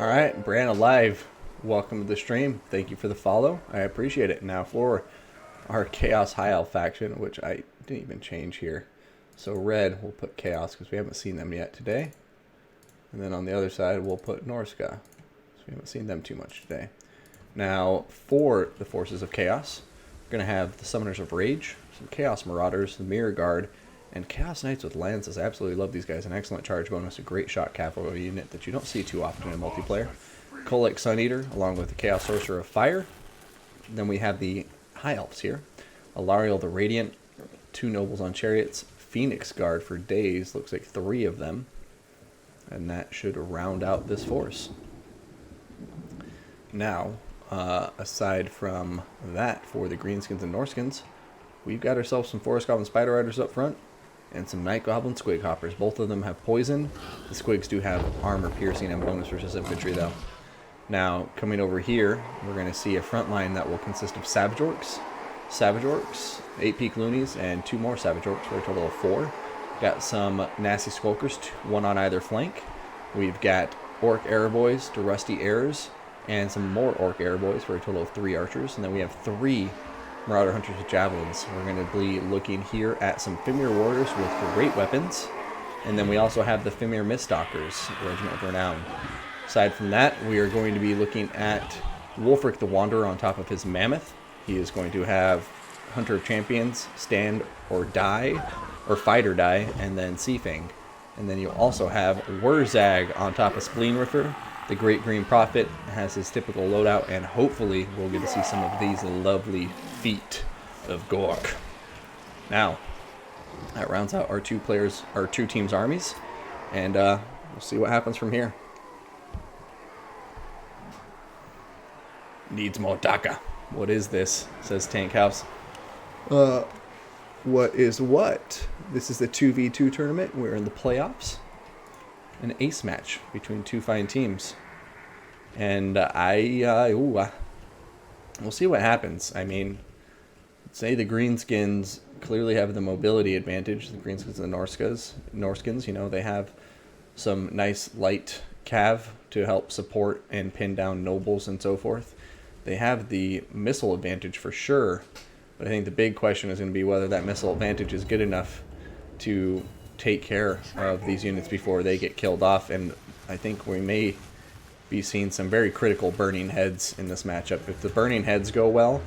Alright, Bran Alive, welcome to the stream. Thank you for the follow. I appreciate it. Now for our Chaos High Elf faction, which I didn't even change here. So red, we'll put Chaos because we haven't seen them yet today. And then on the other side, we'll put Norsca. So we haven't seen them too much today. Now for the Forces of Chaos, we're going to have the Summoners of Rage, some Chaos Marauders, the Mirror Guard, and Chaos Knights with Lances. I absolutely love these guys. An excellent charge bonus, a great shot cavalry unit that you don't see too often in multiplayer. Kolek Sun Eater, along with the Chaos Sorcerer of Fire. Then we have the High Elves here. Alariel the Radiant, 2 Nobles on Chariots, Phoenix Guard for days, looks like 3 of them. And that should round out this force. Now, aside from that, for the Greenskins and Norskins, we've got ourselves some Forest Goblin Spider Riders up front, and some Night Goblin Squig Hoppers. Both of them have poison. The Squigs do have armor piercing and bonus versus infantry though. Now, coming over here, we're going to see a front line that will consist of Savage Orcs, 8 Peak Loonies, and 2 more Savage Orcs for a total of 4. Got some Nasty Skulkers, 1 on either flank. We've got Orc Arrow Boys, to Rusty Arrows, and some more Orc Arrow Boys for a total of 3 Archers. And then we have 3 Marauder Hunters with Javelins. We're going to be looking here at some Fimir Warriors with great weapons. And then we also have the Fimir Miststalkers, Regiment of Renown. Aside from that, we are going to be looking at Wolfric the Wanderer on top of his Mammoth. He is going to have Hunter of Champions, Stand or Die, or Fight or Die, and then Seafang. And then you also have Wurzag on top of Spleen Riffer. The Great Green Prophet has his typical loadout, and hopefully we'll get to see some of these lovely feet of Gork. Now, that rounds out our two teams' armies, and we'll see what happens from here. Needs more Daka. What is this? Says Tank House. What is what? This is the 2v2 tournament. We're in the playoffs. An ace match between 2 fine teams. And we'll see what happens. I mean, say the Greenskins clearly have the mobility advantage. The Greenskins and the Norskins, you know, they have some nice light cav to help support and pin down nobles and so forth. They have the missile advantage for sure, but I think the big question is going to be whether that missile advantage is good enough to take care of these units before they get killed off. And I think we may be seeing some very critical burning heads in this matchup. If the burning heads go well,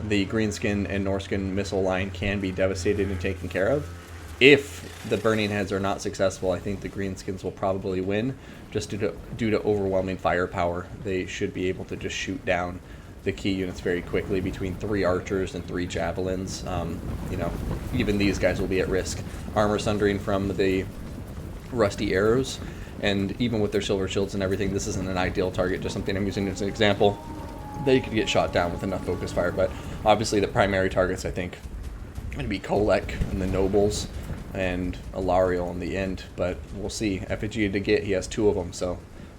the Greenskin and Norskin missile line can be devastated and taken care of. If the burning heads are not successful, I think the Greenskins will probably win just due to overwhelming firepower. They should be able to just shoot down the key units very quickly between 3 archers and 3 javelins. You know, even these guys will be at risk. Armor sundering from the rusty arrows, and even with their silver shields and everything, this isn't an ideal target, just something I'm using as an example. They could get shot down with enough focus fire, but obviously the primary targets, I think, are going to be Kolek and the Nobles and Alariel in the end, but we'll see. Effigy to get, he has 2 of them, so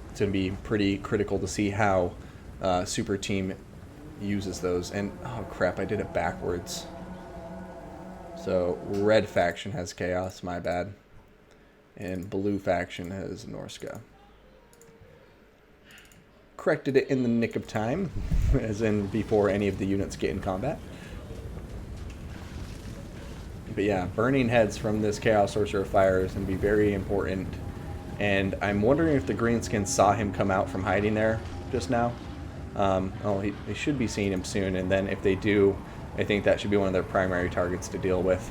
it's going to be pretty critical to see how Super Team uses those. And oh crap, I did it backwards. So red faction has Chaos, my bad, and blue faction has Norsca. Corrected it in the nick of time, as in before any of the units get in combat. But yeah, burning heads from this Chaos Sorcerer of Fire is going to be very important. And I'm wondering if the Greenskins saw him come out from hiding there just now. They should be seeing him soon, and then if they do, I think that should be one of their primary targets to deal with.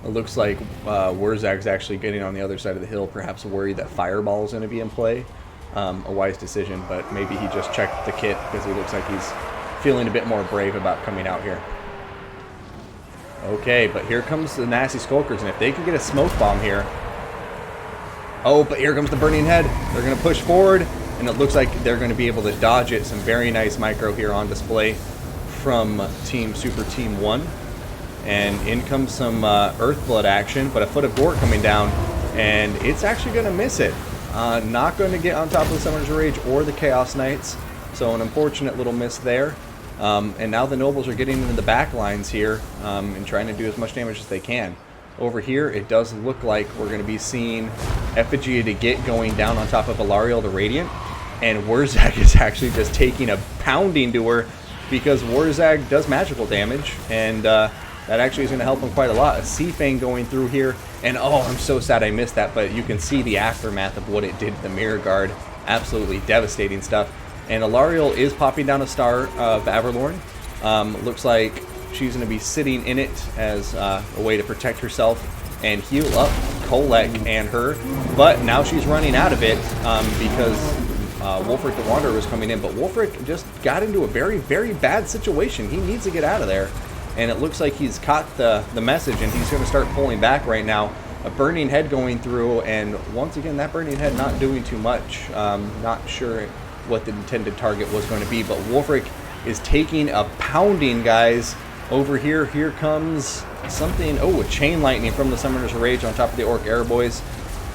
It looks like Wurzag's actually getting on the other side of the hill, perhaps worried that Fireball is going to be in play. A wise decision, but maybe he just checked the kit because he looks like he's feeling a bit more brave about coming out here. Okay, but here comes the Nasty Skulkers, and if they can get a smoke bomb here... Oh, but here comes the Burning Head. They're going to push forward, and it looks like they're going to be able to dodge it. Some very nice micro here on display from Super Team 1. And in comes some Earthblood action, but a Foot of Gore coming down, and it's actually going to miss it. Not going to get on top of the Summoners of Rage or the Chaos Knights, so an unfortunate little miss there. And now the Nobles are getting into the back lines here and trying to do as much damage as they can. over here, it does look like we're going to be seeing Effigy to get going down on top of Alariel the Radiant. And Wurzag is actually just taking a pounding to her because Wurzag does magical damage. And that actually is going to help him quite a lot. A Sea Fang going through here. And oh, I'm so sad I missed that. But you can see the aftermath of what it did to the Mirror Guard. Absolutely devastating stuff. And Alariel is popping down a Star of Averlorn. Looks like she's going to be sitting in it as a way to protect herself and heal up Kolek and her. But now she's running out of it because Wulfric the Wanderer was coming in. But Wulfric just got into a very, very bad situation. He needs to get out of there. And it looks like he's caught the message and he's going to start pulling back right now. A Burning Head going through, and once again, that Burning Head not doing too much. Not sure what the intended target was going to be, but Wulfric is taking a pounding, guys. Over here, here comes something. Oh, a Chain Lightning from the Summoner's Rage on top of the Orc Airboys.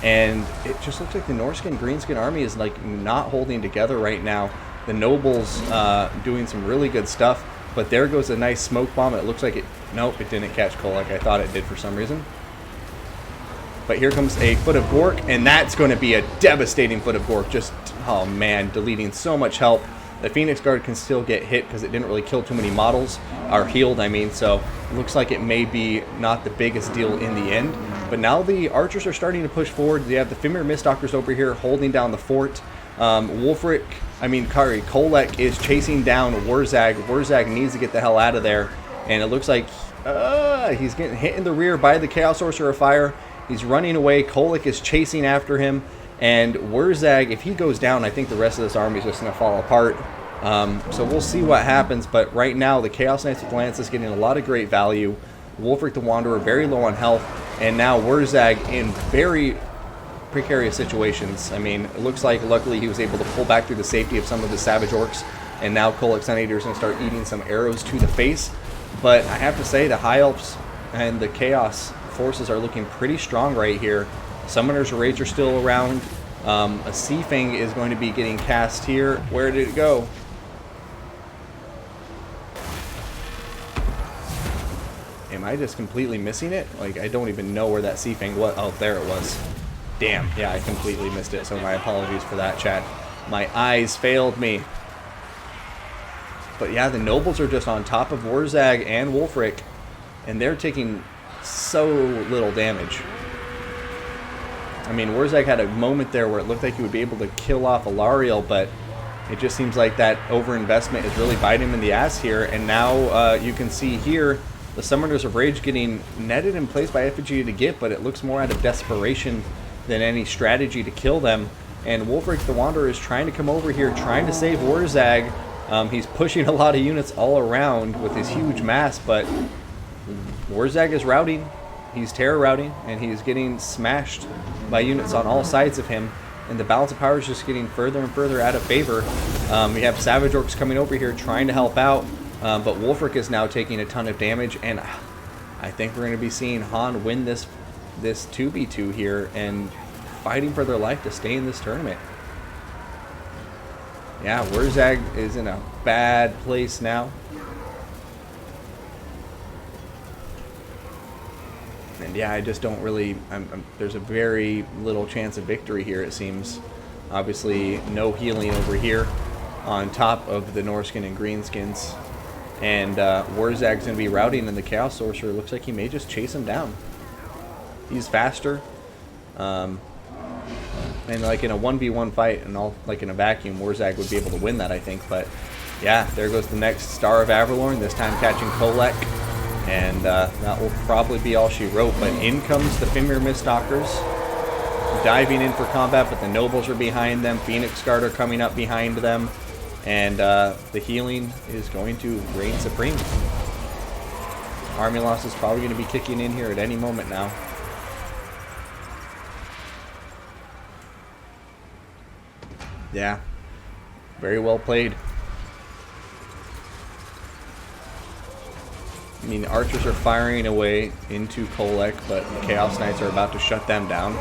And it just looks like the Norsca and Greenskin army is like not holding together right now. The Nobles doing some really good stuff. But there goes a nice smoke bomb. It looks like it... Nope, it didn't catch Kolek. I thought it did for some reason. But here comes a Foot of Gork, and that's going to be a devastating Foot of Gork. Just, oh man, deleting so much health. The Phoenix Guard can still get hit because it didn't really kill too many models, or healed, I mean, so it looks like it may be not the biggest deal in the end. But now the archers are starting to push forward. They have the Fimir Mistdockers over here holding down the fort. Kolek is chasing down Wurzag. Wurzag needs to get the hell out of there, and it looks like he's getting hit in the rear by the Chaos Sorcerer of Fire. He's running away. Kolek is chasing after him. And Wurzag, if he goes down, I think the rest of this army is just going to fall apart. So we'll see what happens. But right now, the Chaos Knights with Lance is getting a lot of great value. Wulfric the Wanderer very low on health. And now Wurzag in very precarious situations. I mean, it looks like luckily he was able to pull back through the safety of some of the Savage Orcs. And now Kolek Sun Eater is going to start eating some arrows to the face. But I have to say, the High Elves and the Chaos forces are looking pretty strong right here. Summoner's Rage are still around. A Sea Fang is going to be getting cast here. Where did it go? Am I just completely missing it? Like, I don't even know where that Sea Fang was. Oh, there it was. Damn. Yeah, I completely missed it, so my apologies for that, chat. My eyes failed me. But yeah, the Nobles are just on top of Wurzag and Wulfric, and they're taking so little damage. I mean, Wurzag had a moment there where it looked like he would be able to kill off Alariel, but it just seems like that overinvestment is really biting him in the ass here. And now you can see here the Summoners of Rage getting netted in place by Effigy to get, but it looks more out of desperation than any strategy to kill them. And Wulfric the Wanderer is trying to come over here, trying to save Wurzag. He's pushing a lot of units all around with his huge mass, but Wurzag is routing. He's terror routing, and he's getting smashed by units on all sides of him. And the balance of power is just getting further and further out of favor. We have Savage Orcs coming over here trying to help out, but Wulfric is now taking a ton of damage, and I think we're going to be seeing Han win this 2v2 here and fighting for their life to stay in this tournament. Yeah, Wurzag is in a bad place now. And yeah, I just don't really... there's a very little chance of victory here, it seems. Obviously, no healing over here on top of the Norskin and Greenskins. And Wurzag's going to be routing, and the Chaos Sorcerer looks like he may just chase him down. He's faster. And like in a 1v1 fight, and all like in a vacuum, Wurzag would be able to win that, I think. But yeah, there goes the next Star of Averlorn, this time catching Kolek. And that will probably be all she wrote. But in comes the Fimir Mistdockers, diving in for combat, but the Nobles are behind them. Phoenix Guard are coming up behind them. And the healing is going to reign supreme. Army loss is probably going to be kicking in here at any moment now. Yeah, very well played. I mean, the archers are firing away into Kolek, but the Chaos Knights are about to shut them down.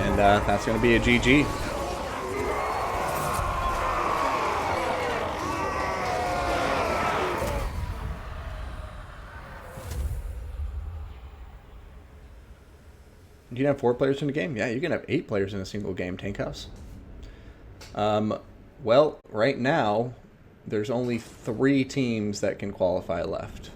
And that's going to be a GG. You can have 4 players in a game? Yeah, you can have 8 players in a single game, Tank House. Well, right now, there's only 3 teams that can qualify left.